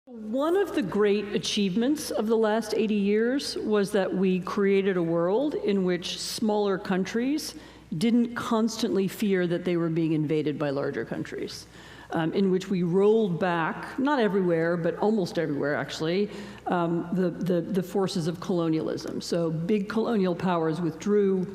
One of the great achievements of the last 80 years was that we created a world in which smaller countries didn't constantly fear that they were being invaded by larger countries, in which we rolled back, not everywhere, but almost everywhere actually, the forces of colonialism. So big colonial powers withdrew.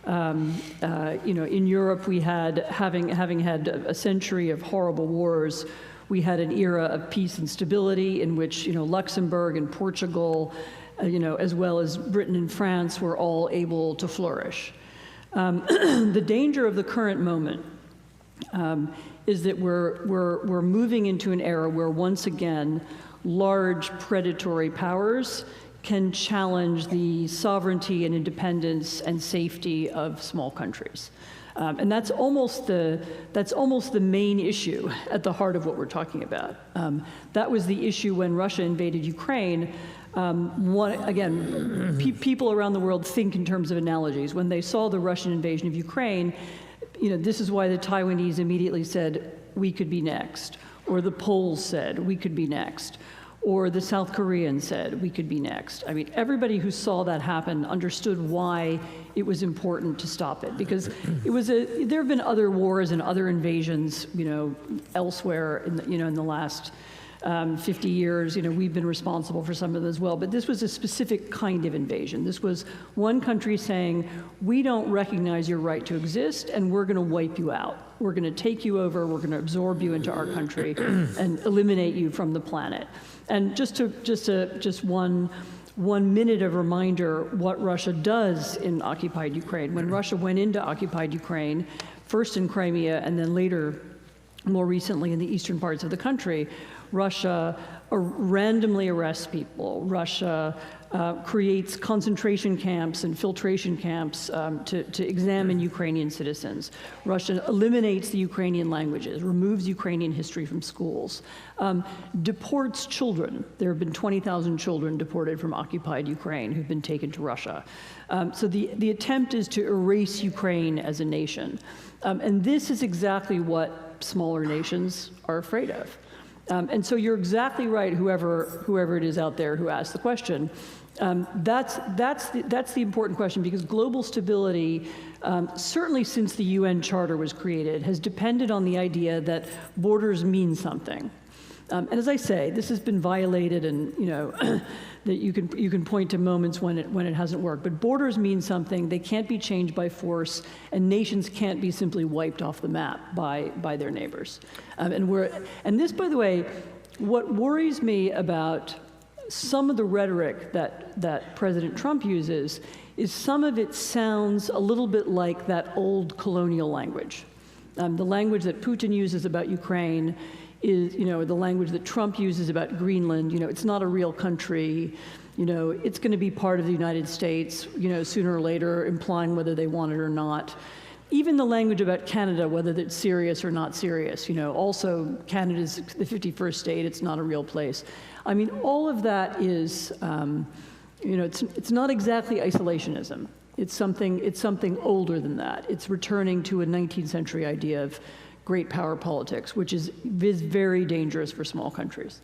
In Europe, we had, having had a century of horrible wars, we had an era of peace and stability in which, Luxembourg and Portugal, as well as Britain and France were all able to flourish. The danger of the current moment is that we're moving into an era where once again, large predatory powers can challenge the sovereignty and independence and safety of small countries. And that's almost the main issue at the heart of what we're talking about. That was the issue when Russia invaded Ukraine. People around the world think in terms of analogies. When they saw the Russian invasion of Ukraine, this is why the Taiwanese immediately said, we could be next. Or the Poles said, we could be next. Or the South Koreans said, we could be next. I mean, everybody who saw that happen understood why it was important to stop it, because there have been other wars and other invasions, elsewhere in the last 50 years. We've been responsible for some of them as well, but this was a specific kind of invasion. This was one country saying, we don't recognize your right to exist, and we're going to wipe you out. We're going to take you over, we're going to absorb you into our country and eliminate you from the planet. And just one minute of reminder what Russia does in occupied Ukraine. When Russia went into occupied Ukraine, first in Crimea and then later, more recently in the eastern parts of the country, Russia randomly arrests people. Russia creates concentration camps and filtration camps to examine Ukrainian citizens. Russia eliminates the Ukrainian languages, removes Ukrainian history from schools, deports children. There have been 20,000 children deported from occupied Ukraine who've been taken to Russia. So the attempt is to erase Ukraine as a nation. And this is exactly what smaller nations are afraid of. And so you're exactly right, whoever it is out there who asked the question. That's the important question, because global stability, certainly since the UN Charter was created, has depended on the idea that borders mean something. And as I say, this has been violated, and that you can point to moments when it hasn't worked. But borders mean something; they can't be changed by force, and nations can't be simply wiped off the map by their neighbors. And this, by the way, what worries me about some of the rhetoric that President Trump uses is some of it sounds a little bit like that old colonial language, the language that Putin uses about Ukraine. Is the language that Trump uses about Greenland. It's not a real country. It's going to be part of the United States. Sooner or later, implying whether they want it or not. Even the language about Canada, whether it's serious or not serious. Also Canada's the 51st state. It's not a real place. I mean, all of that is, it's not exactly isolationism. It's something older than that. It's returning to a 19th century idea of great power politics, which is very dangerous for small countries.